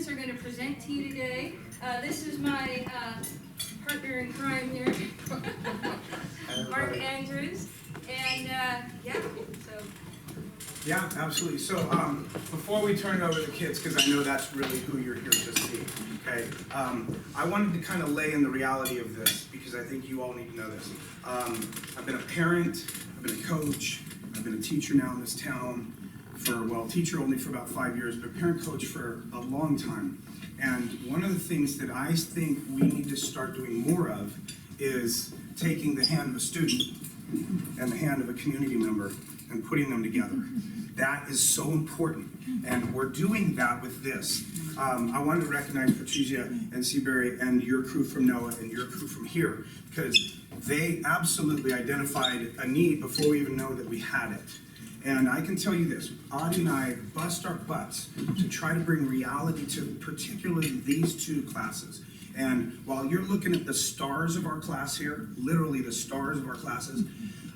students are going to present to you today. This is my partner in crime here, Mark Andrews, and Yeah, absolutely. So before we turn it over to the kids, because I know that's really who you're here to see, okay? I wanted to kind of lay in the reality of this, because I think you all need to know this. I've been a parent, I've been a coach, I've been a teacher now in this town for, well, teacher only for about 5 years, but parent coach for a long time. And one of the things that I think we need to start doing more of is taking the hand of a student and the hand of a community member and putting them together. That is so important, and we're doing that with this. I wanted to recognize Patricia and Seabury and your crew from NOAA and your crew from here, because they absolutely identified a need before we even know that we had it. And I can tell you this, Audie and I bust our butts to try to bring reality to particularly these two classes. And while you're looking at the stars of our class here, literally the stars of our classes,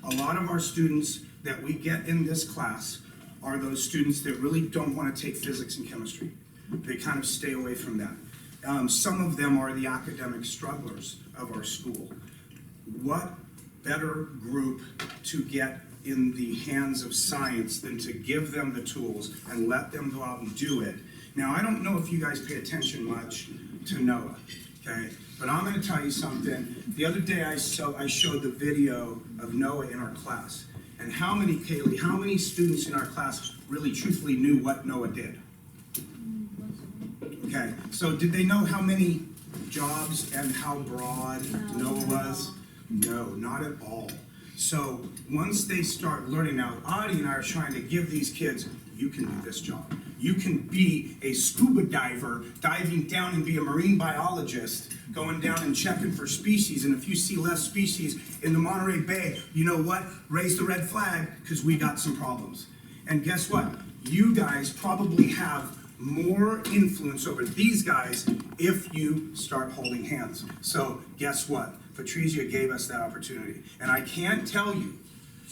a lot of our students that we get in this class are those students that really don't want to take physics and chemistry. They kind of stay away from that. Some of them are the academic strugglers of our school. What better group to get in the hands of science than to give them the tools and let them go out and do it? Now, I don't know if you guys pay attention much to NOAA, okay? But I'm gonna tell you something. The other day I showed the video of NOAA in our class. And how many, Kaylee, how many students in our class really truthfully knew what NOAA did? Okay, so did they know how many jobs and how broad NOAA was? No, not at all. So once they start learning now, Audie and I are trying to give these kids, you can do this job. You can be a scuba diver, diving down and be a marine biologist, going down and checking for species. And if you see less species in the Monterey Bay, you know what? Raise the red flag, because we got some problems. And guess what? You guys probably have more influence over these guys if you start holding hands. So guess what? Patricia gave us that opportunity. And I can't tell you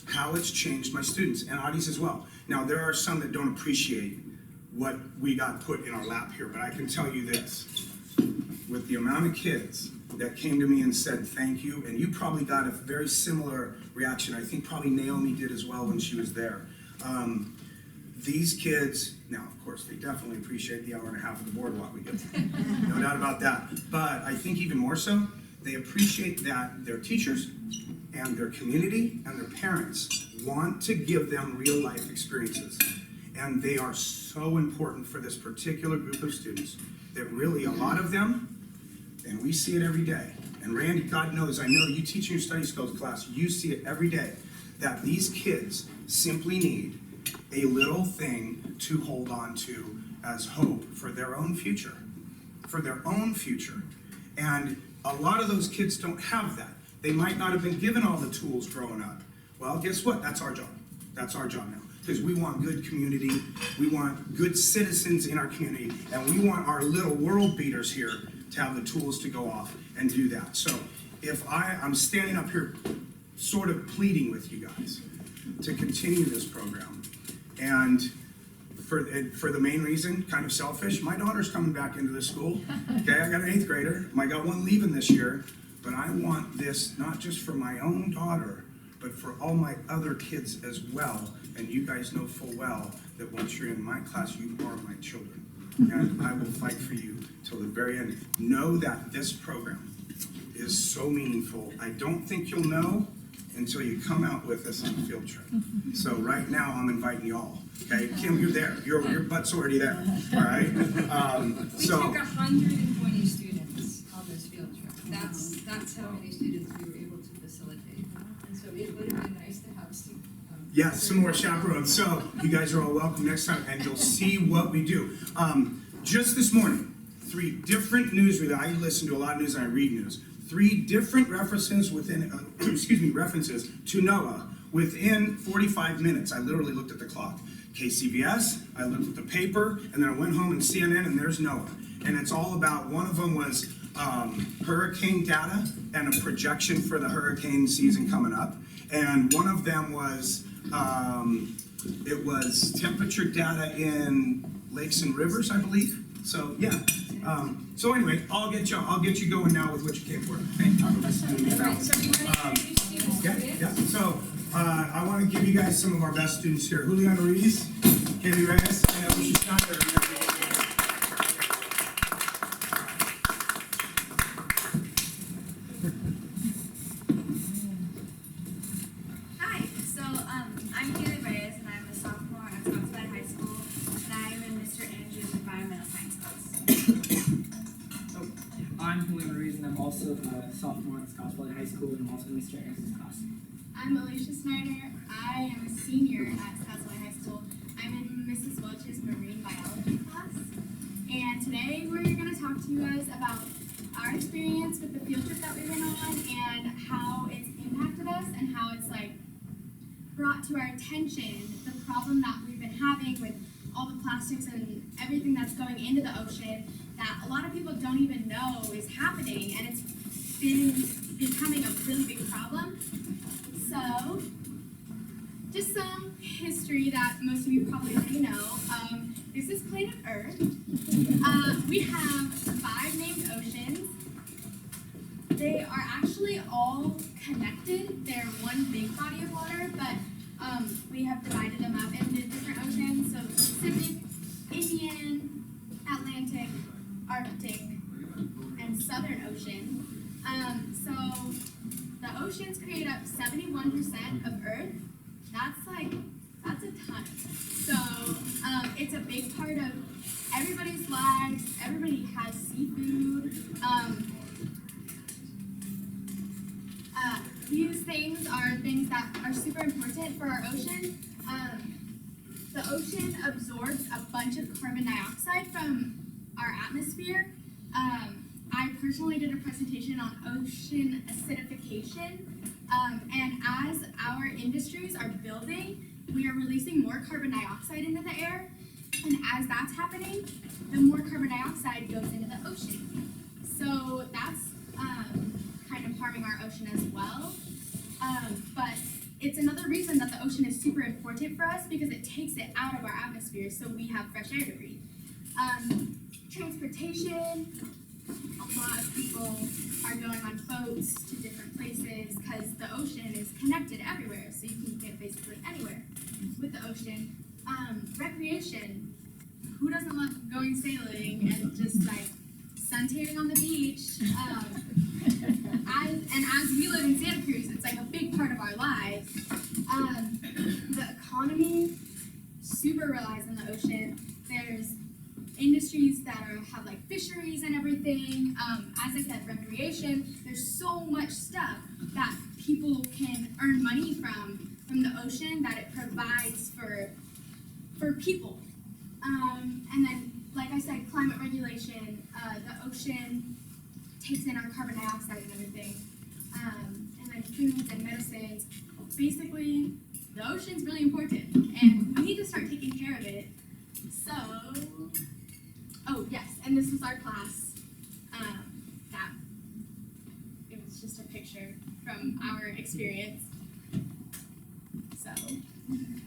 how it's changed my students, and Audie's as well. Now, there are some that don't appreciate what we got put in our lap here, but I can tell you this. With the amount of kids that came to me and said thank you, and you probably got a very similar reaction. I think probably Naomi did as well when she was there. These kids, now of course, they definitely appreciate the hour and a half of the boardwalk we get. No doubt about that. But I think even more so, they appreciate that their teachers and their community and their parents want to give them real life experiences. And they are so important for this particular group of students that really a lot of them, and we see it every day. And Randy, God knows, I know you teach in your study skills class, you see it every day, that these kids simply need a little thing to hold on to as hope for their own future. For their own future. And a lot of those kids don't have that. They might not have been given all the tools growing up. Well, guess what? That's our job. That's our job now. Because we want good community, we want good citizens in our community, and we want our little world beaters here to have the tools to go off and do that. So if I'm standing up here sort of pleading with you guys to continue this program, and for the main reason, kind of selfish, my daughter's coming back into this school. Okay, I got an 8th grader. I got one leaving this year, but I want this not just for my own daughter, but for all my other kids as well. And you guys know full well that once you're in my class, you are my children. And I will fight for you till the very end. Know that this program is so meaningful. I don't think you'll know until you come out with us on a field trip. So right now, I'm inviting y'all. Okay, Kim, you're there. Your butt's already there. All right. we took 120 students on this field trip. That's how many students we were able to facilitate. And so it would have been nice to have some more chaperones. So you guys are all welcome next time, and you'll see what we do. Just this morning, 3 different news. I listen to a lot of news and I read news. 3 different references within, references to NOAA within 45 minutes. I literally looked at the clock. KCBS, I looked at the paper, and then I went home and CNN, and there's NOAA. And it's all about, one of them was hurricane data and a projection for the hurricane season coming up. And one of them was, it was temperature data in lakes and rivers, I believe. So, yeah, so anyway, I'll get you going now with what you came for. Thank you. Alright, so you wanna introduce students? Yeah, so, I wanna give you guys some of our best students here. Juliana Ruiz, Katie Reyes, and Alicia Schneider. Hi, so I'm Haley Reyes and I'm a sophomore at Scottsbluff High School and I'm in Mr. Andrews' Environmental Science class. I'm Julian Ruiz and I'm also a sophomore at Scottsbluff High School and I'm also in Mr. Andrews' class. I'm Alicia Snyder. I am a senior at Scottsbluff High School. I'm in Mrs. Welch's marine biology class. And today we're going to talk to you guys about our experience with the field trip that we went on and how it's impacted us and how it's like brought to our attention the problem that we've been having with all the plastics and everything that's going into the ocean that a lot of people don't even know is happening, and it's been becoming a really big problem. So, just some history that most of you probably already know. This is planet Earth. We have 5 named oceans. They are actually all connected. They're one big body of water, but we have divided them up into different oceans. So Pacific, Indian, Atlantic, Arctic, and Southern Ocean. So the oceans create up 71% of Earth. That's a ton. So it's a big part of everybody's lives. Everybody has seafood. These things are things that are super important for our ocean. The ocean absorbs a bunch of carbon dioxide from our atmosphere. I personally did a presentation on ocean acidification, and as our industries are building, we are releasing more carbon dioxide into the air, and as that's happening, the more carbon dioxide goes into the ocean. So that's kind of harming our ocean as well, but it's another reason that the ocean is super important for us because it takes it out of our atmosphere so we have fresh air to breathe. Transportation, a lot of people are going on boats to different places because the ocean is connected everywhere, so you can get basically anywhere with the ocean. Recreation, who doesn't love going sailing and just like suntanning on the beach? As we live in Santa Cruz, it's like a big part of our lives. The economy super relies on the ocean. There's industries that have like fisheries and everything. As I said, recreation. There's so much stuff that people can earn money from the ocean that it provides for people. And then, like I said, climate regulation. The ocean takes in our carbon dioxide and everything. And then foods and medicines. Basically, the ocean's really important, and we need to start taking care of it. So, oh yes, and this was our class. That it was just a picture from our experience. So,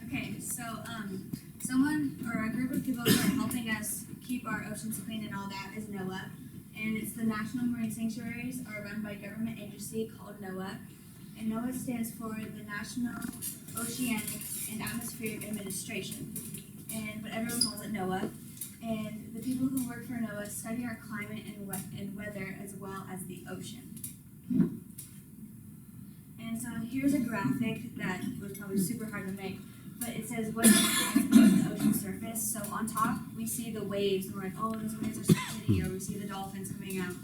Okay, so someone or a group of people who are helping us keep our oceans clean and all that is NOAA, and it's the National Marine Sanctuaries are run by a government agency called NOAA, and NOAA stands for the National Oceanic and Atmospheric Administration, but everyone calls it NOAA. And the people who work for NOAA study our climate and weather as well as the ocean. And so here's a graphic that was probably super hard to make, but it says what is the ocean surface. So on top we see the waves and we're like, oh, those waves are so pretty, or we see the dolphins coming out.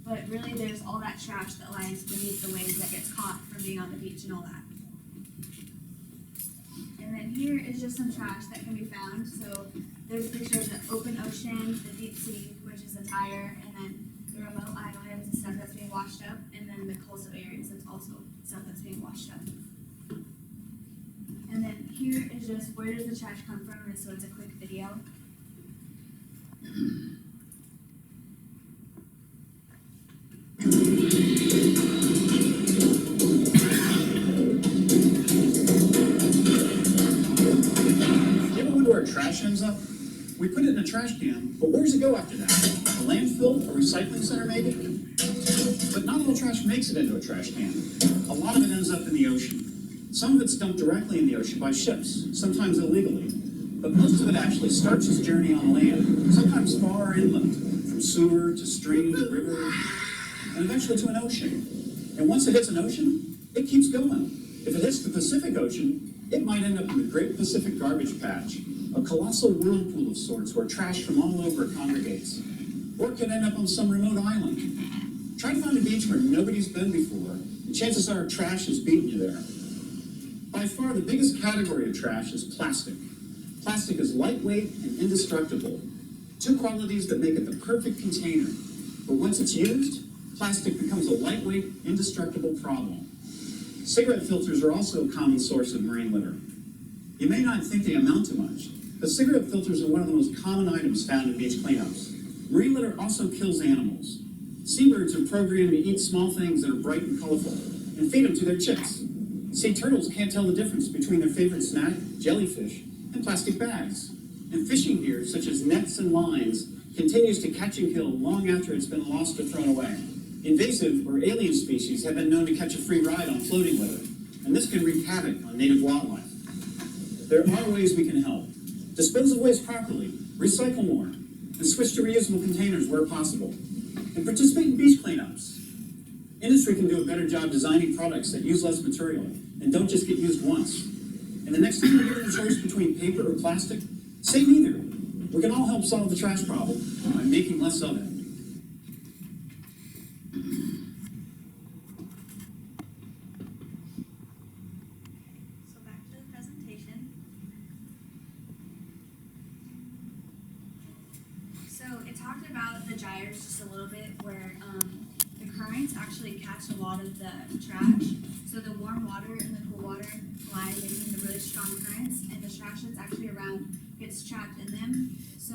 But really there's all that trash that lies beneath the waves that gets caught from being on the beach and all that. And then here is just some trash that can be found. So there's a picture of the open ocean, the deep sea, which is entire, and then the remote islands, the stuff that's being washed up, and then the coastal areas, that's also stuff that's being washed up. And then here is just where does the trash come from, and so it's a quick video. You ever wonder where trash ends up? We We put it in a trash can, but where does it go after that? A landfill, a recycling center maybe? But not all trash makes it into a trash can. A lot of it ends up in the ocean. Some of it's dumped directly in the ocean by ships, sometimes illegally. But most of it actually starts its journey on land, sometimes far inland, from sewer to stream to river, and eventually to an ocean. And once it hits an ocean, it keeps going. If it hits the Pacific Ocean, it might end up in the Great Pacific Garbage Patch, a colossal whirlpool of sorts where trash from all over congregates. Or it could end up on some remote island. Try to find a beach where nobody's been before, and chances are trash has beaten you there. By far, the biggest category of trash is plastic. Plastic is lightweight and indestructible, two qualities that make it the perfect container. But once it's used, plastic becomes a lightweight, indestructible problem. Cigarette filters are also a common source of marine litter. You may not think they amount to much, but cigarette filters are one of the most common items found in beach cleanups. Marine litter also kills animals. Seabirds are programmed to eat small things that are bright and colorful and feed them to their chicks. Sea turtles can't tell the difference between their favorite snack, jellyfish, and plastic bags. And fishing gear, such as nets and lines, continues to catch and kill long after it's been lost or thrown away. Invasive or alien species have been known to catch a free ride on floating litter, and this can wreak havoc on native wildlife. There are ways we can help. Dispose of waste properly, recycle more, and switch to reusable containers where possible. And participate in beach cleanups. Industry can do a better job designing products that use less material and don't just get used once. And the next time you're given a choice between paper or plastic, say neither. We can all help solve the trash problem by making less of it. So back to the presentation. So it talked about the gyres just a little bit, where the currents actually catch a lot of the trash. So the warm water and the cool water collide, making the really strong currents, and the trash that's actually around gets trapped in them. So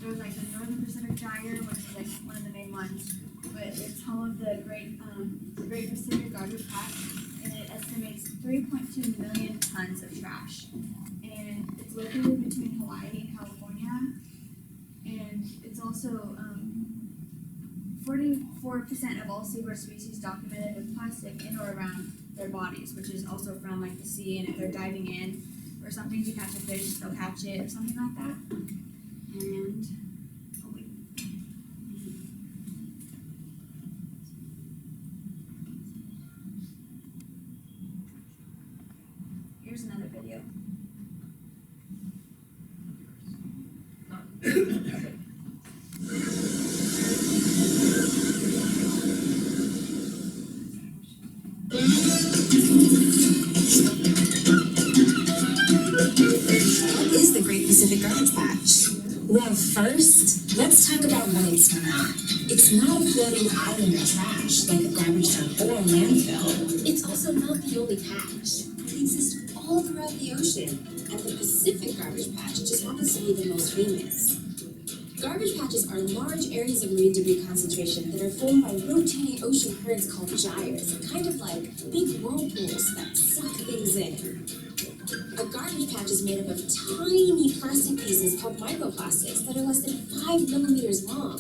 there's like the Northern Pacific Gyre, which is like one of the main ones, but it's home of the Great Pacific Garbage Patch, and it estimates 3.2 million tons of trash. And it's located between Hawaii and California, and it's also 44% of all seabird species documented with plastic in or around their bodies, which is also from like the sea, and if they're diving in or something to catch a fish, they'll catch it or something like that. And oh wait. Here's another video. What is the Great Pacific Garbage Patch? Well, first, let's talk about what it's not. It's not a floating island of trash like a garbage dump or a landfill. It's also not the only patch. It exists all throughout the ocean, and the Pacific Garbage Patch just happens to be the most famous. Garbage patches are large areas of marine debris concentration that are formed by rotating ocean currents called gyres, kind of like big whirlpools that suck things in. A garbage patch is made up of tiny plastic pieces called microplastics that are less than 5 millimeters long.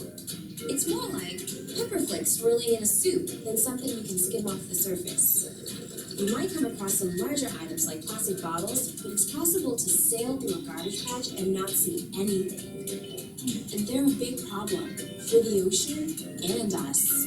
It's more like pepper flakes swirling in a soup than something you can skim off the surface. You might come across some larger items like plastic bottles, but it's possible to sail through a garbage patch and not see anything. And they're a big problem for the ocean and us.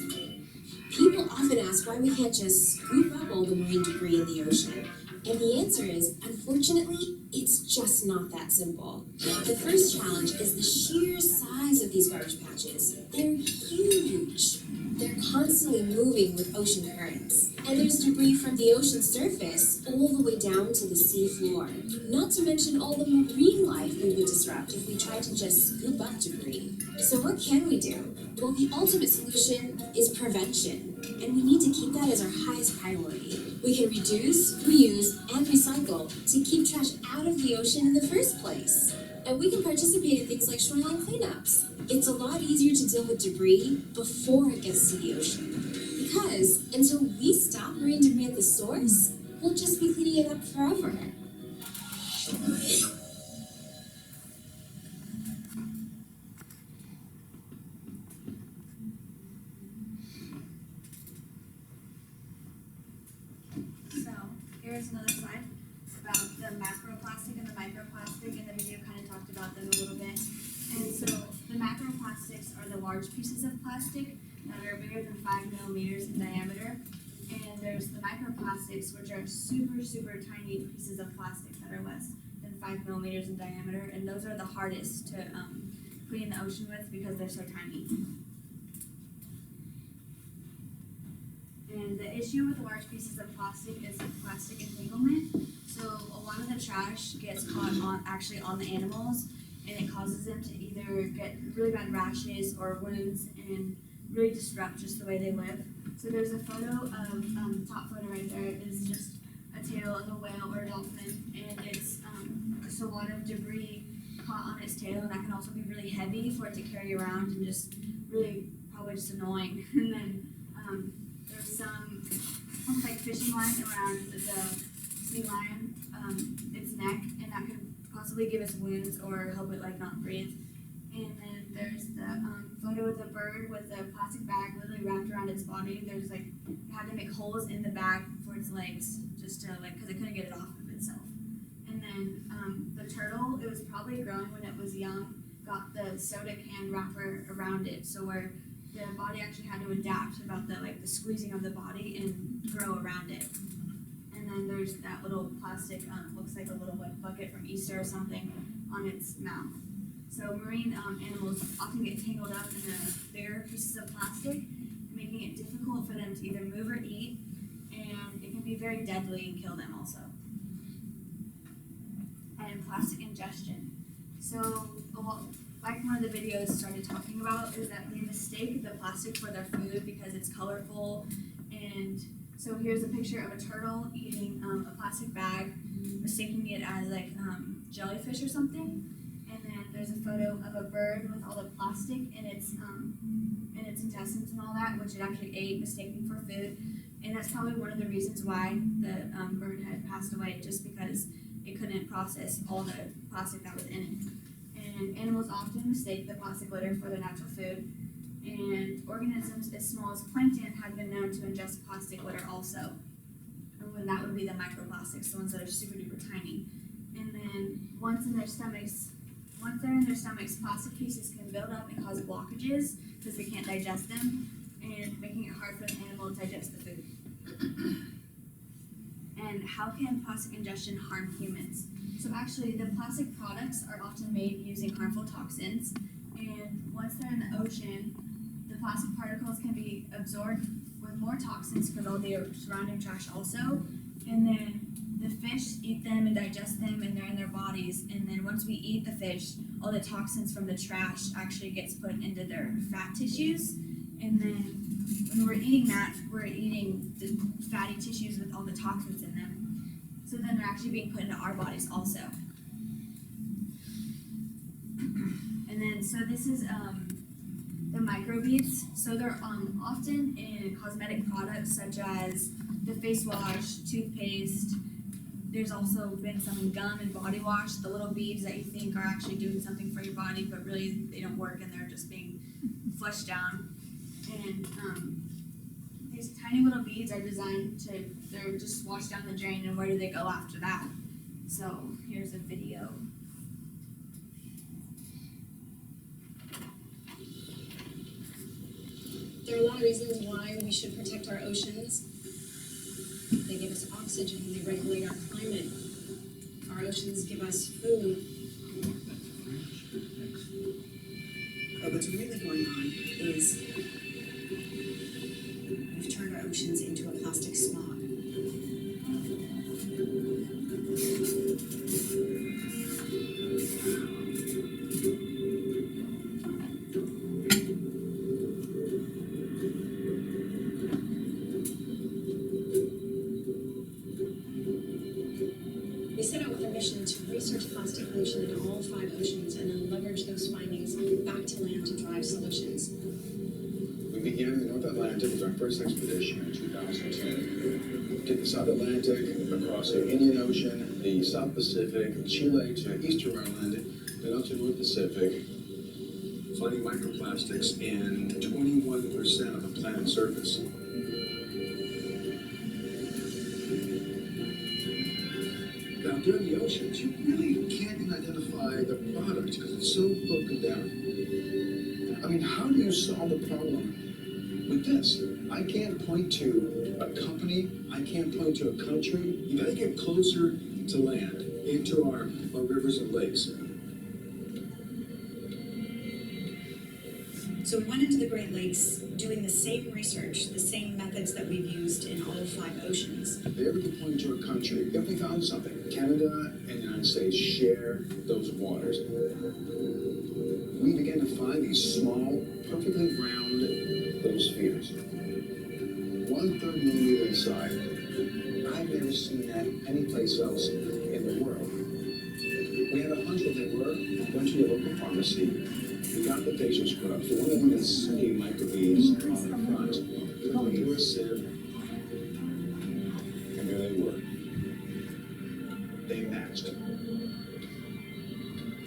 People often ask why we can't just scoop up all the marine debris in the ocean. And the answer is, unfortunately, it's just not that simple. The first challenge is the sheer size of these garbage patches. They're huge. They're constantly moving with ocean currents. And there's debris from the ocean surface all the way down to the sea floor. Not to mention all the marine life we would disrupt if we tried to just scoop up debris. So what can we do? Well, the ultimate solution is prevention. And we need to keep that as our highest priority. We can reduce, reuse, and recycle to keep trash out of the ocean in the first place. And we can participate in things like shoreline cleanups. It's a lot easier to deal with debris before it gets to the ocean. Because until we stop marine debris at the source, we'll just be cleaning it up forever. here's another slide about the macroplastic and the microplastic, and the video kind of talked about them a little bit. And so the macroplastics are the large pieces of plastic that are bigger than 5 millimeters in diameter. And there's the microplastics, which are super, super tiny pieces of plastic that are less than 5 millimeters in diameter. And those are the hardest to clean the ocean with because they're so tiny. And the issue with large pieces of plastic is plastic entanglement. So a lot of the trash gets caught actually on the animals, and it causes them to either get really bad rashes or wounds and really disrupt just the way they live. So there's a photo of, the top photo right there is just a tail of a whale or a dolphin, and it's just a lot of debris caught on its tail, and that can also be really heavy for it to carry around and just really probably just annoying. And then there's some almost like fishing line around the sea lion, its neck, and that could possibly give us wounds or help it like not breathe. And then there's the photo of the bird with the plastic bag literally wrapped around its body. There's like, it had to make holes in the bag for its legs just to like, because it couldn't get it off of itself. And then the turtle, it was probably growing when it was young, got the soda can wrapper around it, so where the body actually had to adapt about the like the squeezing of the body and grow around it. And then there's that little plastic, looks like a little like bucket from Easter or something on its mouth. So marine animals often get tangled up in the bigger pieces of plastic, making it difficult for them to either move or eat, and it can be very deadly and kill them also. And plastic ingestion. So like one of the videos started talking about is that they mistake the plastic for their food because it's colorful. And so here's a picture of a turtle eating a plastic bag, mistaking it as like jellyfish or something. And then there's a photo of a bird with all the plastic in its intestines and all that, which it actually ate, mistaking for food. And that's probably one of the reasons why the bird had passed away, just because it couldn't process all the plastic that was in it. And animals often mistake the plastic litter for their natural food. And organisms as small as plankton have been known to ingest plastic litter also. And that would be the microplastics, the ones that are super duper tiny. And then once they're in their stomachs, plastic pieces can build up and cause blockages because they can't digest them, and making it hard for the animal to digest the food. And how can plastic ingestion harm humans? So actually, the plastic products are often made using harmful toxins, and once they're in the ocean, the plastic particles can be absorbed with more toxins because all the surrounding trash also, and then the fish eat them and digest them, and they're in their bodies, and then once we eat the fish, all the toxins from the trash actually gets put into their fat tissues, and then when we're eating that, we're eating the fatty tissues with all the toxins in them. So then they're actually being put into our bodies also. And then, so this is the microbeads. So they're often in cosmetic products such as the face wash, toothpaste. There's also been some in gum and body wash, the little beads that you think are actually doing something for your body, but really they don't work and they're just being flushed down. And these tiny little beads are designed to, they're just washed down the drain, and where do they go after that? So here's a video. There are a lot of reasons why we should protect our oceans. They give us oxygen, they regulate our climate. Our oceans give us food. But what's really going on is we've turned our oceans into a plastic smog. We set out with a mission to research plastic pollution in all 5 oceans and then leverage those findings back to land to drive solutions. We began the North Atlantic with our first expedition in 2010. Did the South Atlantic, across the Indian Ocean, the South Pacific, Chile to Easter Island, then up to North Pacific, finding microplastics in 21% of the planet's surface. dirty oceans, you really can't even identify the product because it's so broken down. I mean, how do you solve the problem with this? I can't point to a company, I can't point to a country. You gotta get closer to land, into our rivers and lakes. So we went into the Great Lakes doing the same research, the same methods that we've used in all 5 oceans. If they ever could point to a country, if we found something, Canada and the United States share those waters. We began to find these small, perfectly round little spheres. 1/3 millimeter inside. I've never seen that anyplace else in the world. We had a hunch what they were, went to your local pharmacy, we got the patient scrubs, the one of them that say microbeads on the front, we went through a sieve, and there they were. They matched.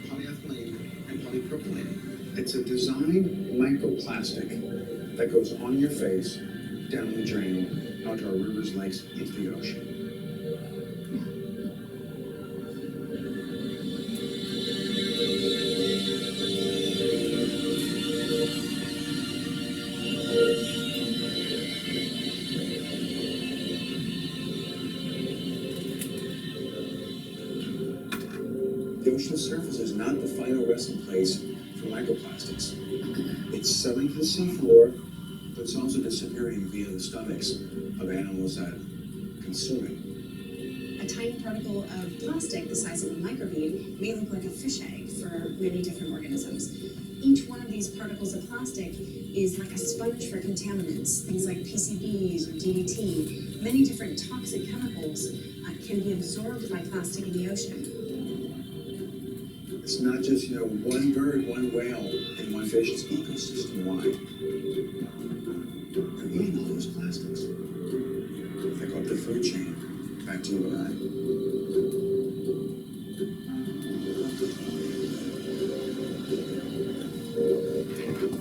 Polyethylene and polypropylene. It's a designed microplastic that goes on your face, down the drain, out to our rivers, lakes, into the ocean. The ocean surface is not the final resting place for microplastics. It's settling to the seafloor, but it's also disappearing via the stomachs of animals that consume it. A tiny particle of plastic the size of a microbead may look like a fish egg for many different organisms. Each one of these particles of plastic is like a sponge for contaminants, things like PCBs or DDT. Many different toxic chemicals can be absorbed by plastic in the ocean. It's not just, one bird, one whale, and one fish. It's ecosystem-wide. They're eating all those plastics. They go up the food chain, back to you and I.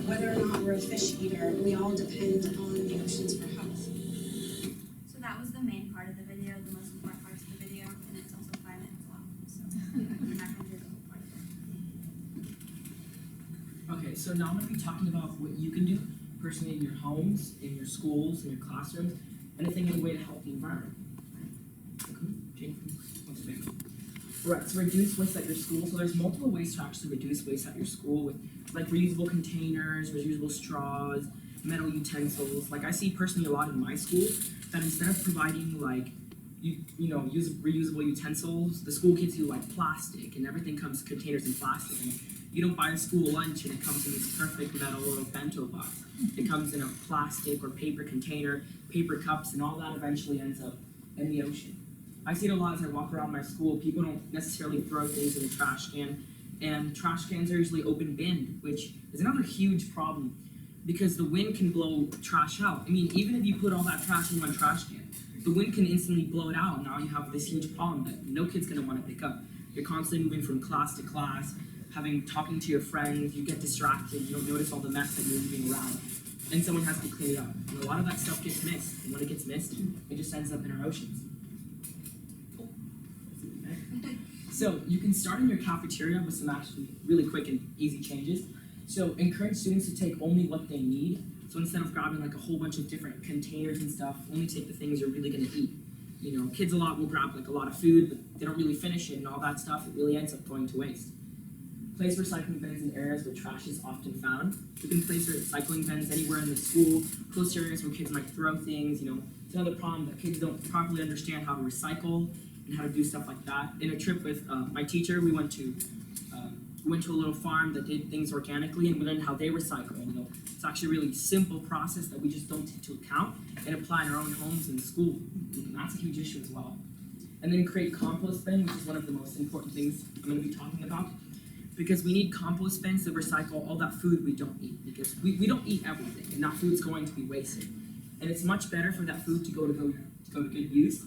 Whether or not we're a fish eater, we all depend on the oceans for health. So that was the main part of the video, the most important parts of the video, and it's also 5 minutes long, so I'm not gonna do the whole part of it. Okay, so now I'm gonna be talking about what you can do personally in your homes, in your schools, in your classrooms, anything, any way to help the environment. Right, so reduce waste at your school. So there's multiple ways to actually reduce waste at your school with like reusable containers, reusable straws, metal utensils. Like I see personally a lot in my school that instead of providing like use reusable utensils, the school gives you like plastic and everything comes containers in plastic. And you don't buy a school lunch and it comes in this perfect metal little bento box. It comes in a plastic or paper container, paper cups, and all that eventually ends up in the ocean. I see it a lot as I walk around my school. People don't necessarily throw things in the trash can, and trash cans are usually open binned, which is another huge problem because the wind can blow trash out. I mean, even if you put all that trash in one trash can, the wind can instantly blow it out, and now you have this huge problem that no kid's gonna want to pick up. You're constantly moving from class to class, talking to your friends, you get distracted, you don't notice all the mess that you're leaving around, and someone has to clean it up. And a lot of that stuff gets missed, and when it gets missed, it just ends up in our oceans. So you can start in your cafeteria with some actually really quick and easy changes. So encourage students to take only what they need. So instead of grabbing like a whole bunch of different containers and stuff, only take the things you're really gonna eat. Kids a lot will grab like a lot of food, but they don't really finish it and all that stuff, it really ends up going to waste. Place recycling bins in areas where trash is often found. You can place recycling bins anywhere in the school, close to areas where kids might throw things, It's another problem that kids don't properly understand how to recycle and how to do stuff like that. In a trip with my teacher, we went to a little farm that did things organically, and we learned how they recycle. It's actually a really simple process that we just don't take into account and apply in our own homes and school. And that's a huge issue as well. And then create compost bin, which is one of the most important things I'm going to be talking about, because we need compost bins to recycle all that food we don't eat, because we don't eat everything, and that food's going to be wasted. And it's much better for that food to go to good use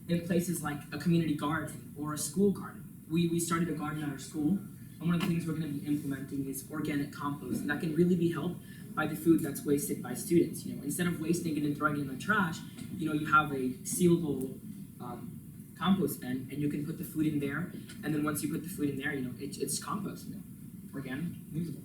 in places like a community garden or a school garden. We started a garden at our school, and one of the things we're going to be implementing is organic compost, and that can really be helped by the food that's wasted by students. Instead of wasting it and throwing it in the trash, you have a sealable compost bin, and you can put the food in there, and then once you put the food in there, it's compost, organic, usable.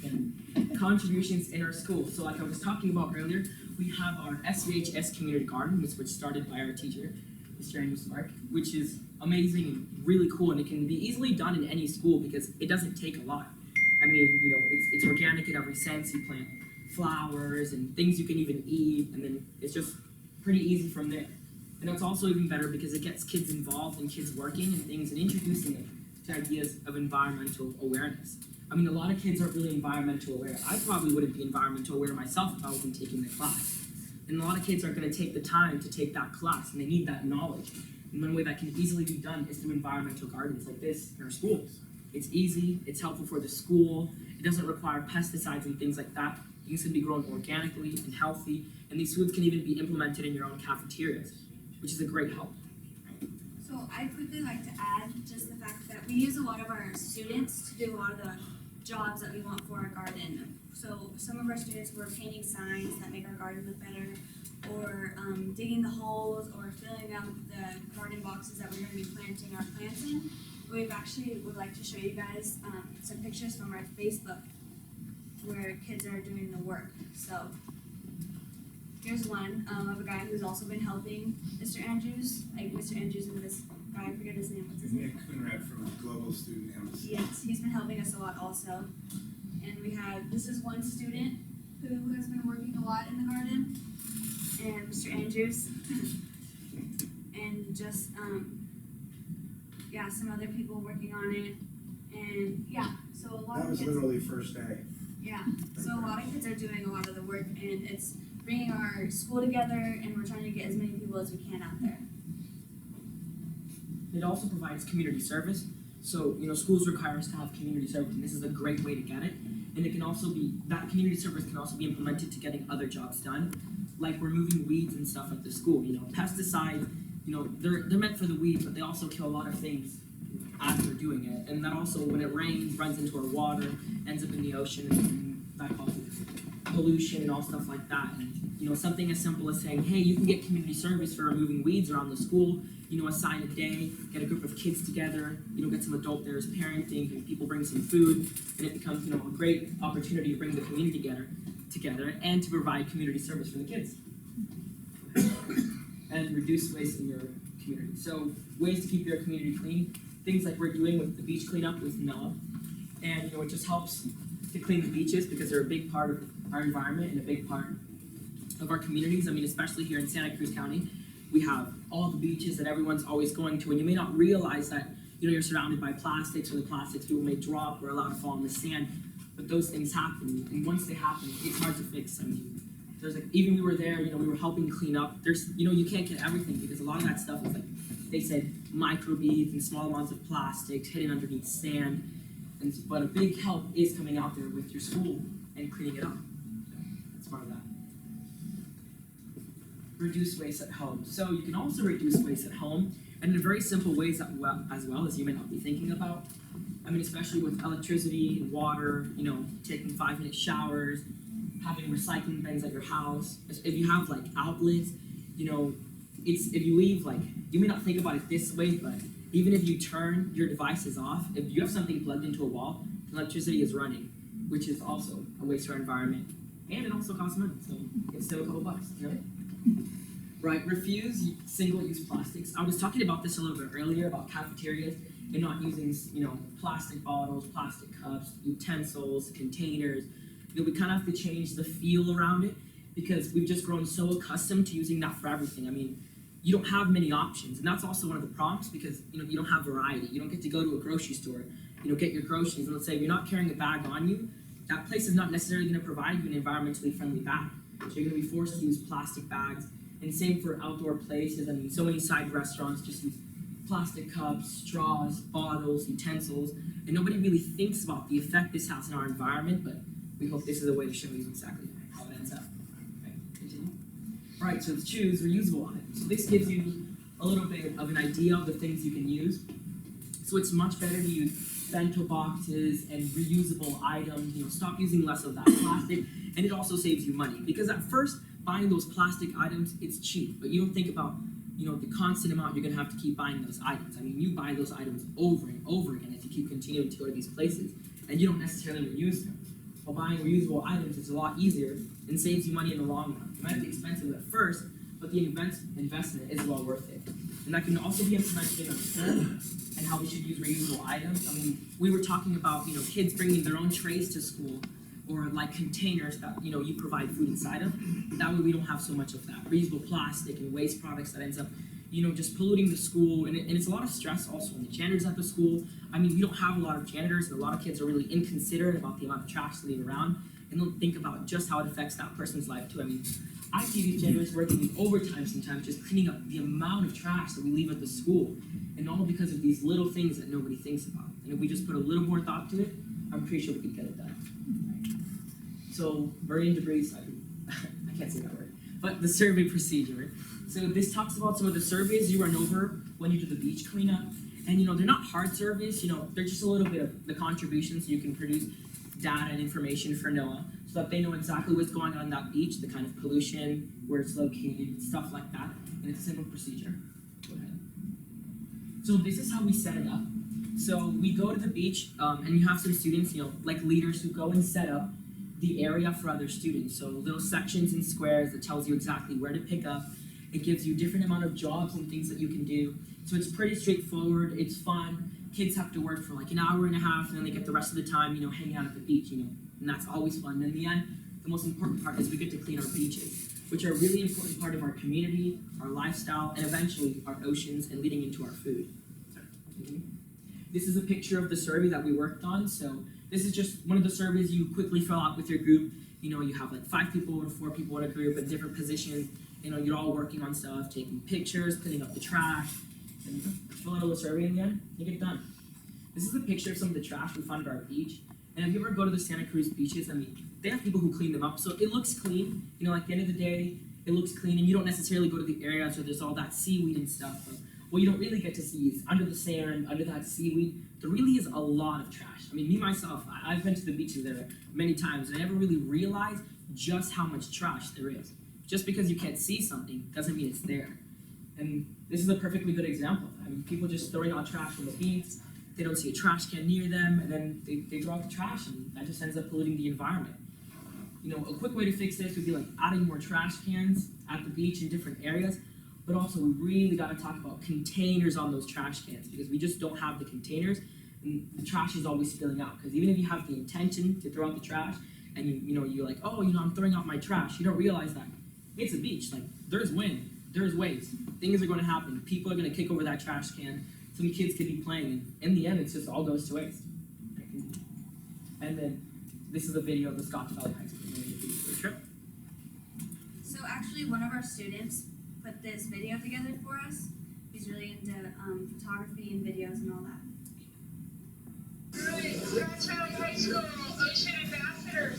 And contributions in our school. So like I was talking about earlier, we have our SVHS community garden, which was started by our teacher, Mr. Andrew Spark, which is amazing and really cool, and it can be easily done in any school because it doesn't take a lot. I mean, it's organic in every sense. You plant flowers and things you can even eat, and then it's just pretty easy from there. And that's also even better because it gets kids involved and kids working and things and introducing them to ideas of environmental awareness. I mean, a lot of kids aren't really environmental aware. I probably wouldn't be environmental aware myself if I wasn't taking the class. And a lot of kids aren't going to take the time to take that class, and they need that knowledge. And one way that can easily be done is through environmental gardens like this in our schools. It's easy, it's helpful for the school, it doesn't require pesticides and things like that. Things can be grown organically and healthy, and these foods can even be implemented in your own cafeterias, which is a great help. So I'd quickly like to add just the fact that we use a lot of our students to do a lot of the jobs that we want for our garden. So some of our students were painting signs that make our garden look better, or digging the holes, or filling out the garden boxes that we're going to be planting our plants in. We've actually would like to show you guys some pictures from our Facebook where kids are doing the work. So here's one of a guy who's also been helping Mr. Andrews, and this guy, I forget his name, what's his name? Nick Coonrad from Global Student Embassy. Yes, he's been helping us a lot also. And we have, this is one student who has been working a lot in the garden, and Mr. Andrews. And just, some other people working on it. And so a lot That of was kids. literally first day. Yeah, so a lot of kids are doing a lot of the work, and it's bringing our school together, and we're trying to get as many people as we can out there. It also provides community service. So, schools require us to have community service, and this is a great way to get it. And it can also be, that community service can also be implemented to getting other jobs done, like removing weeds and stuff at the school. Pesticide, they're meant for the weeds, but they also kill a lot of things after doing it. And that also, when it rains, runs into our water, ends up in the ocean, and that causes pollution and all stuff like that. And, something as simple as saying, hey, you can get community service for removing weeds around the school, assign a day, get a group of kids together, get some adult there as parenting, and people bring some food, and it becomes, a great opportunity to bring the community together and to provide community service for the kids. And reduce waste in your community. So ways to keep your community clean, things like we're doing with the beach cleanup with NOAA. And it just helps to clean the beaches because they're a big part of our environment and a big part of our communities. I mean, especially here in Santa Cruz County, we have all the beaches that everyone's always going to, and you may not realize that you're surrounded by plastics, or the plastics people may drop or allow to fall in the sand, but those things happen, and once they happen, it's hard to fix. I mean, there's even we were there, we were helping clean up. There's, you can't get everything because a lot of that stuff is they said microbeads and small amounts of plastics hidden underneath sand, but a big help is coming out there with your school and cleaning it up. That's part of that. Reduce waste at home. So you can also reduce waste at home, and in very simple ways as well as you may not be thinking about. I mean, especially with electricity and water, taking 5-minute showers, having recycling bins at your house. If you have outlets, if you leave you may not think about it this way, but even if you turn your devices off, if you have something plugged into a wall, electricity is running, which is also a waste to our environment, and it also costs money, so it's still a couple bucks, Right, refuse single-use plastics. I was talking about this a little bit earlier about cafeterias and not using, plastic bottles, plastic cups, utensils, containers. We kind of have to change the feel around it because we've just grown so accustomed to using that for everything. I mean, you don't have many options, and that's also one of the problems because, you don't have variety. You don't get to go to a grocery store, get your groceries, and let's say if you're not carrying a bag on you, that place is not necessarily going to provide you an environmentally friendly bag. So you're going to be forced to use plastic bags. And same for outdoor places. I mean, so many side restaurants just use plastic cups, straws, bottles, utensils, and nobody really thinks about the effect this has on our environment, but we hope this is a way to show you exactly how it ends up. Okay, continue. All right, so choose reusable items. So this gives you a little bit of an idea of the things you can use. So it's much better to use bento boxes and reusable items, stop using less of that plastic, and it also saves you money, because at first, buying those plastic items, it's cheap, but you don't think about you know, the constant amount you're gonna have to keep buying those items. I mean, you buy those items over and over again if you keep continuing to go to these places, and you don't necessarily reuse them. While buying reusable items is a lot easier and saves you money in the long run. It might be expensive at first, but the investment is well worth it. And that can also be implemented in our school and how we should use reusable items. I mean, we were talking about, you know, kids bringing their own trays to school, or like containers that, you know, you provide food inside of. That way we don't have so much of that reusable plastic and waste products that ends up, you know, just polluting the school. And it's a lot of stress also on the janitors at the school. I mean, we don't have a lot of janitors, and a lot of kids are really inconsiderate about the amount of trash they leave around, and don't think about just how it affects that person's life too. I mean, I see these janitors working in overtime sometimes just cleaning up the amount of trash that we leave at the school, and all because of these little things that nobody thinks about. And if we just put a little more thought to it, I'm pretty sure we could get it done. So, burning debris, I can't say that word, but the survey procedure. So this talks about some of the surveys you run over when you do the beach cleanup. And you know, they're not hard surveys, you know, they're just a little bit of the contributions you can produce data and information for NOAA so that they know exactly what's going on that beach, the kind of pollution, where it's located, stuff like that. And it's a simple procedure. Go ahead. So this is how we set it up. So we go to the beach, and you have some students, you know, like leaders who go and set up the area for other students. So little sections and squares that tells you exactly where to pick up. It gives you different amount of jobs and things that you can do. So it's pretty straightforward, it's fun. Kids have to work for like an hour and a half, and then they get the rest of the time, you know, hanging out at the beach, you know, and that's always fun. And in the end, the most important part is we get to clean our beaches, which are a really important part of our community, our lifestyle, and eventually our oceans and leading into our food. This is a picture of the survey that we worked on. So this is just one of the surveys you quickly fill out with your group. You know, you have like 5 people or 4 people in a group at different positions. You know, you're all working on stuff, taking pictures, cleaning up the trash, and fill out a little survey in the end, you get it done. This is a picture of some of the trash we found at our beach. And if you ever go to the Santa Cruz beaches, I mean, they have people who clean them up, so it looks clean. You know, at the end of the day, it looks clean, and you don't necessarily go to the areas where there's all that seaweed and stuff. But what you don't really get to see is under the sand, under that seaweed, there really is a lot of trash. I mean, me myself, I've been to the beaches there many times, and I never really realized just how much trash there is. Just because you can't see something doesn't mean it's there. And this is a perfectly good example. I mean, people just throwing out trash on the beach, they don't see a trash can near them, and then they throw out the trash, and that just ends up polluting the environment. You know, a quick way to fix this would be like adding more trash cans at the beach in different areas, but also we really got to talk about containers on those trash cans, because we just don't have the containers, and the trash is always spilling out. Because even if you have the intention to throw out the trash, and you're like, oh, you know, I'm throwing out my trash, you don't realize that it's a beach. Like, there's wind, there's waves, things are going to happen, people are going to kick over that trash can, some kids could be playing, and in the end, it just all goes to waste. And then, this is a video of the Scotts Valley High School trip. So actually, one of our students put this video together for us. He's really into photography and videos and all that. Alright, Scotts Valley High School, Ocean Ambassador.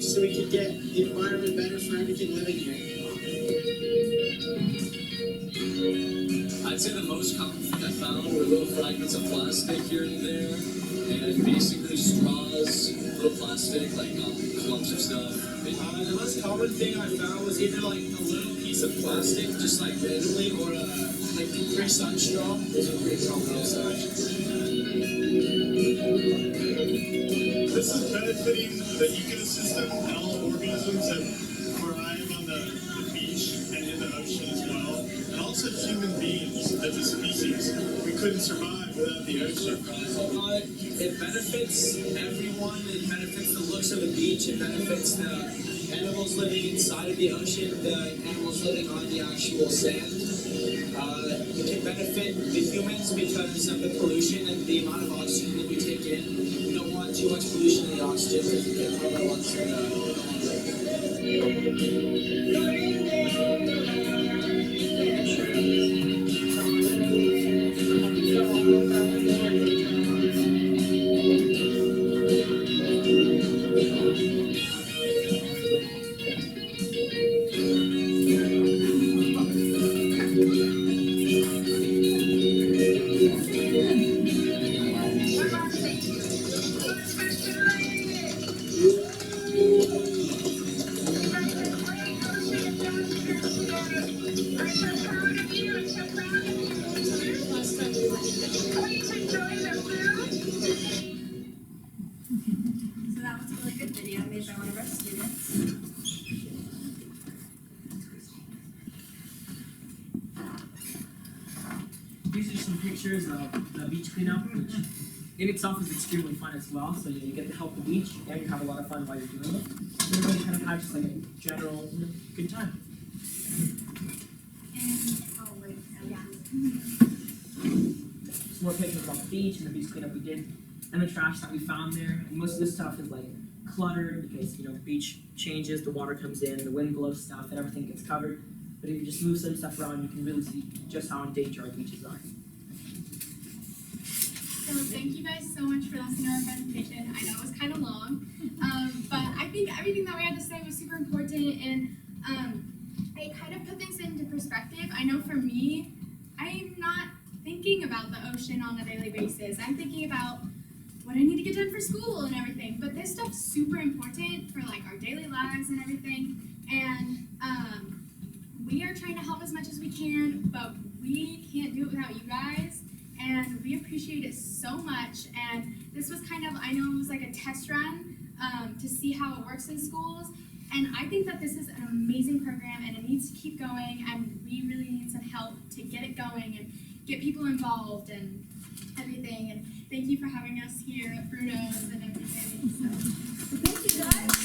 So we could get the environment better for everything living here. I'd say the most common thing I found were little fragments of plastic here and there, and basically straws, little plastic, like clumps of stuff. The most common thing I found was either like a little piece of plastic, just like randomly, or like the Capri Sun straw. Those are great on the outside. This is benefiting the ecosystem and all the organisms that thrive on the beach and in the ocean as well, and also human beings as a species. We couldn't survive without the ocean. It benefits everyone. It benefits the looks of the beach. It benefits the animals living inside of the ocean, the animals living on the actual sand. It can benefit the humans because of the pollution and the amount of oxygen that we take in. We don't want too much pollution in the oxygen because we can harm our lungs and So that was a really good video made by one of our students. These are some pictures of the beach cleanup, which in itself is extremely fun as well. So you get to help the beach and you have a lot of fun while you're doing it. So everybody kind of has just like a general good time. And, oh wait, yeah. Some more pictures about the beach and the beach cleanup we did, and the trash that we found there. And most of this stuff is like cluttered because the beach changes, the water comes in, the wind blows stuff, and everything gets covered. But if you just move some stuff around, you can really see just how in danger our beaches are. So thank you guys so much for listening to our presentation. I know it was kind of long, but I think everything that we had to say was super important, and it kind of put things into perspective. I know for me, I'm not thinking about the ocean on a daily basis. I'm thinking about what I need to get done for school and everything, but this stuff's super important for like our daily lives and everything, and we are trying to help as much as we can, but we can't do it without you guys, and we appreciate it so much. And this was kind of, I know it was like a test run to see how it works in schools, and I think that this is an amazing program and it needs to keep going, and we really need some help to get it going and get people involved and everything. And thank you for having us here at Bruno's and everything. So Thank you guys.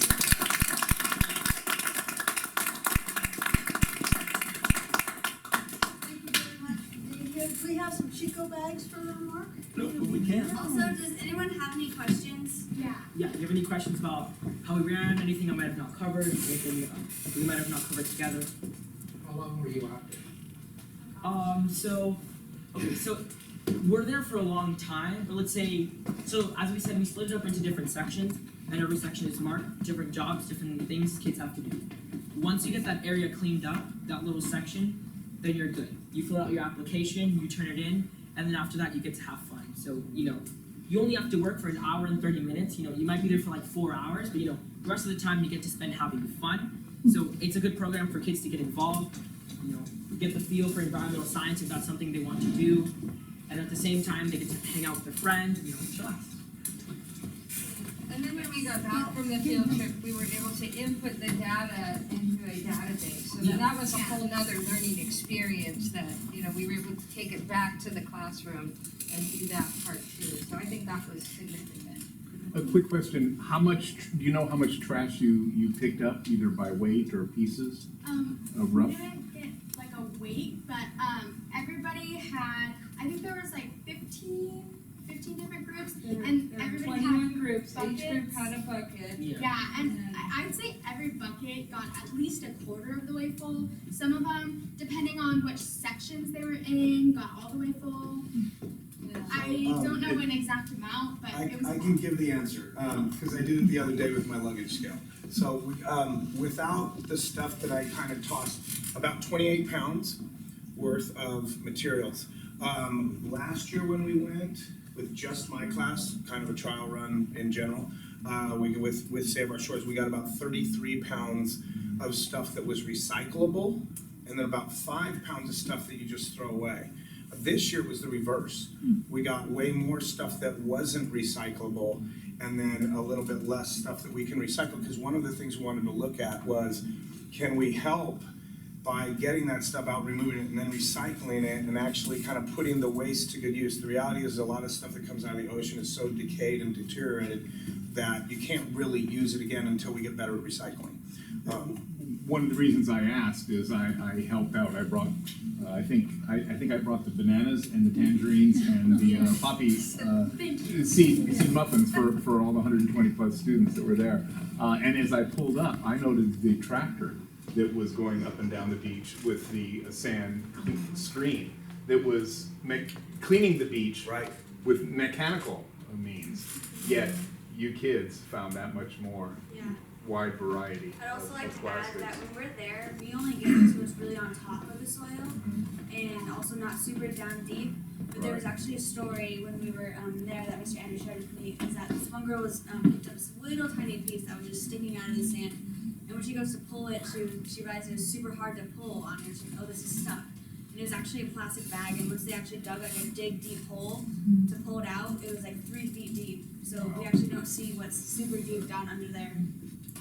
Do we have some Chico bags for Mark? No, but we can. Also, does anyone have any questions? yeah. Yeah, do you have any questions about how we ran, anything I might have not covered, anything we might have not covered together? How long were you out there? So we're there for a long time, but let's say, so as we said, we split it up into different sections, and every section is marked, different jobs, different things kids have to do. Once you get that area cleaned up, that little section, then you're good. You fill out your application, you turn it in, and then after that you get to have fun. So, you only have to work for an hour and 30 minutes, you might be there for like 4 hours, but the rest of the time you get to spend having fun. So it's a good program for kids to get involved, get the feel for environmental science if that's something they want to do, and at the same time they get to hang out with their friends and chillax. And then when we got back from the field trip, we were able to input the data into a database. So that was a whole nother learning experience that, we were able to take it back to the classroom and do that part too. So I think that was significant. A quick question, do you know how much trash you picked up, either by weight or pieces? Rough? We didn't get like a weight, but everybody had, I think there was like 15 different groups, and There were everybody 21 had groups, each buckets. group had a bucket. Yeah, and I'd say every bucket got at least a quarter of the way full. Some of them, depending on which sections they were in, got all the way full. I don't know an exact amount, but it was I can give the answer, because I did it the other day with my luggage scale. So, without the stuff that I kind of tossed, about 28 pounds worth of materials. Last year when we went with just my class, kind of a trial run in general, with Save Our Shores, we got about 33 pounds of stuff that was recyclable and then about 5 pounds of stuff that you just throw away. This year was the reverse. We got way more stuff that wasn't recyclable, and then a little bit less stuff that we can recycle, because one of the things we wanted to look at was, can we help by getting that stuff out, removing it, and then recycling it, and actually kind of putting the waste to good use. The reality is a lot of stuff that comes out of the ocean is so decayed and deteriorated that you can't really use it again until we get better at recycling. One of the reasons I asked is I helped out. I brought, I think I brought the bananas and the tangerines and the poppy seed muffins for all the 120 plus students that were there. And as I pulled up, I noted the tractor that was going up and down the beach with the sand screen that was cleaning the beach with mechanical means. Yet you kids found that much more. Yeah. Wide variety. I'd also like of to add plastics. that when we're there, we only get into what's really on top of the soil and also not super down deep. But there was actually a story when we were there that Mr. Andrew shared with me, is that this one girl was picked up this little tiny piece that was just sticking out of the sand. And when she goes to pull it, she realized it was super hard to pull on her. She's like, oh, this is stuck. And it was actually a plastic bag, and once they actually dug like a deep hole to pull it out, it was like 3 feet deep. So we actually don't see what's super deep down under there.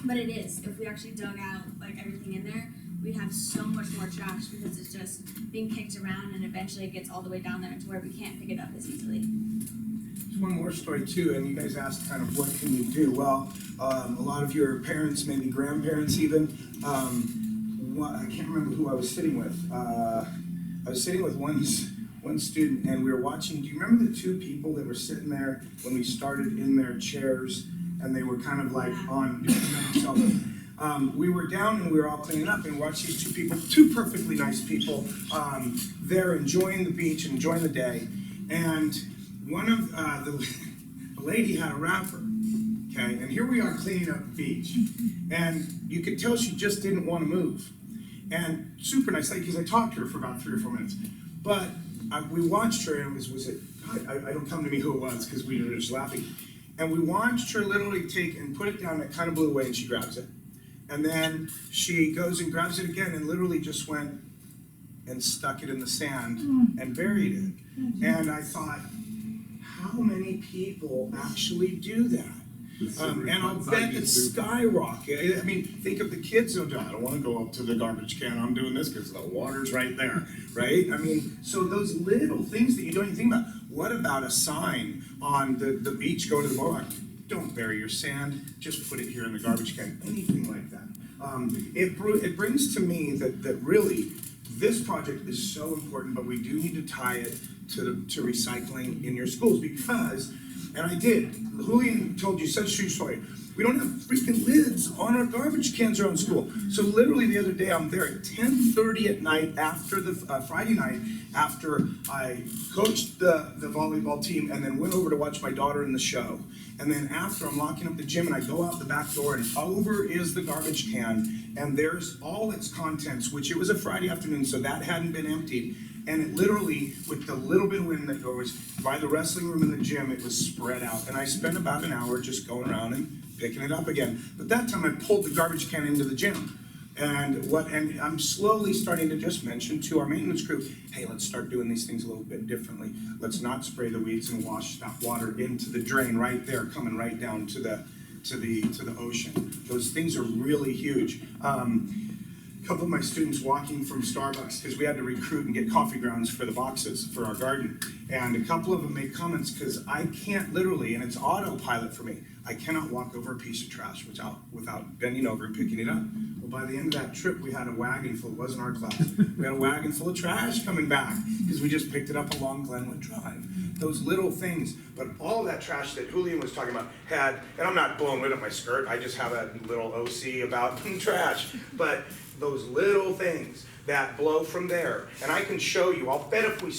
But it is. If we actually dug out like everything in there, we'd have so much more trash because it's just being kicked around, and eventually it gets all the way down there to where we can't pick it up as easily. There's one more story too, and you guys asked kind of what can you do? Well, a lot of your parents, maybe grandparents even, I can't remember who I was sitting with. I was sitting with one student, and we were watching. Do you remember the 2 people that were sitting there when we started in their chairs, and they were kind of like on themselves? We were down and we were all cleaning up and watched these 2 people, 2 perfectly nice people, there enjoying the beach, enjoying the day. And one of the lady had a wrapper, okay? And here we are cleaning up the beach. And you could tell she just didn't want to move. And super nice lady, because I talked to her for about 3 or 4 minutes. But we watched her, and I don't come to me who it was, because we were just laughing. And we watched her literally take and put it down, and it kind of blew away, and she grabs it. And then she goes and grabs it again, and literally just went and stuck it in the sand and buried it. And I thought, how many people actually do that? And I'll bet it's skyrocketed. I mean, think of the kids who do, I don't want to go up to the garbage can, I'm doing this because the water's right there, right? I mean, so those little things that you don't even think about. What about a sign on the beach going to the boardwalk? Don't bury your sand, just put it here in the garbage can, anything like that. It brings to me that really, this project is so important, but we do need to tie it to recycling in your schools, because, and I did, Julian told you such a true story, we don't have freaking lids on our garbage cans around school. So literally the other day, I'm there at 10:30 at night after the Friday night, after I coached the volleyball team and then went over to watch my daughter in the show. And then after, I'm locking up the gym, and I go out the back door, and over is the garbage can, and there's all its contents, which it was a Friday afternoon, so that hadn't been emptied. And it literally, with the little bit of wind that goes by the wrestling room and the gym, it was spread out. And I spent about an hour just going around and picking it up again. But that time I pulled the garbage can into the gym. And I'm slowly starting to just mention to our maintenance crew, hey, let's start doing these things a little bit differently. Let's not spray the weeds and wash that water into the drain right there, coming right down to the ocean. Those things are really huge. A couple of my students walking from Starbucks, because we had to recruit and get coffee grounds for the boxes for our garden. And a couple of them made comments, because I can't literally, and it's autopilot for me, I cannot walk over a piece of trash without bending over and picking it up. Well, by the end of that trip, we had a wagon full, it wasn't our class, we had a wagon full of trash coming back, because we just picked it up along Glenwood Drive. Those little things, but all that trash that Julian was talking about had, and I'm not blowing rid of my skirt, I just have a little OC about trash, but those little things that blow from there, and I can show you, I'll bet if we